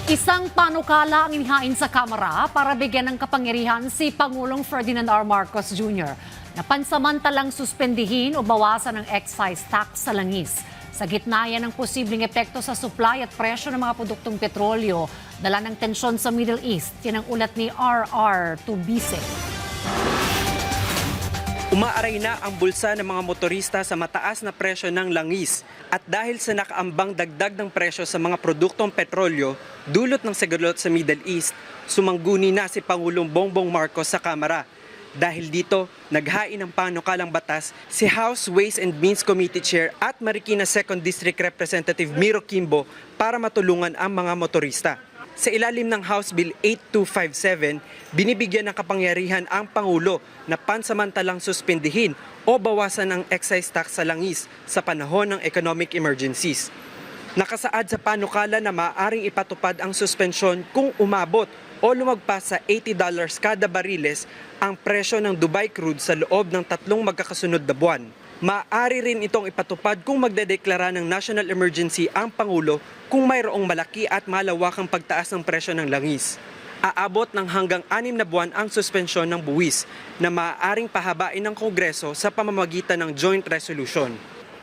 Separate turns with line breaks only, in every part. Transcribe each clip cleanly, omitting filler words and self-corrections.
Isang panukala ang inihain sa Kamara para bigyan ng kapangyarihan si Pangulong Ferdinand R. Marcos Jr. na pansamantalang suspendihin o bawasan ng excise tax sa langis. Sa gitna yan ng posibleng epekto sa supply at presyo ng mga produktong petrolyo, dala ng tensyon sa Middle East. Yan ang ulat ni R.R. Tubise.
Umaaray na ang bulsa ng mga motorista sa mataas na presyo ng langis at dahil sa nakaambang dagdag ng presyo sa mga produktong petrolyo dulot ng sagalot sa Middle East, sumangguni na si Pangulong Bongbong Marcos sa Kamara. Dahil dito, naghain ng panukalang batas si House Ways and Means Committee Chair at Marikina 2nd District Representative Miro Kimbo para matulungan ang mga motorista. Sa ilalim ng House Bill 8257, binibigyan ng kapangyarihan ang Pangulo na pansamantalang suspendihin o bawasan ang excise tax sa langis sa panahon ng economic emergencies. Nakasaad sa panukala na maaaring ipatupad ang suspensyon kung umabot o lumagpas sa $80 kada bariles ang presyo ng Dubai crude sa loob ng 3 magkakasunod na buwan. Maaari rin itong ipatupad kung magdedeklara ng national emergency ang Pangulo kung mayroong malaki at malawakang pagtaas ng presyo ng langis. Aabot ng hanggang 6 na buwan ang suspensyon ng buwis na maaaring pahabain ng Kongreso sa pamamagitan ng joint resolution.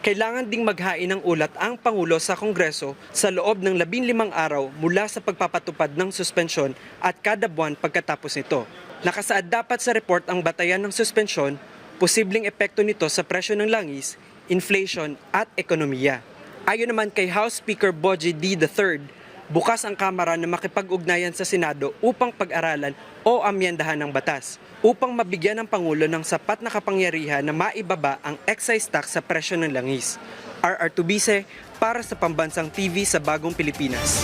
Kailangan ding maghain ng ulat ang Pangulo sa Kongreso sa loob ng 15 araw mula sa pagpapatupad ng suspensyon at kada buwan pagkatapos nito. Nakasaad dapat sa report ang batayan ng suspensyon, posibleng epekto nito sa presyo ng langis, inflation at ekonomiya. Ayon naman kay House Speaker Bogie D. III, bukas ang Kamara na makipag-ugnayan sa Senado upang pag-aralan o amyendahan ng batas upang mabigyan ng Pangulo ng sapat na kapangyarihan na maibaba ang excise tax sa presyo ng langis. R.R. Tubise para sa Pambansang TV sa Bagong Pilipinas.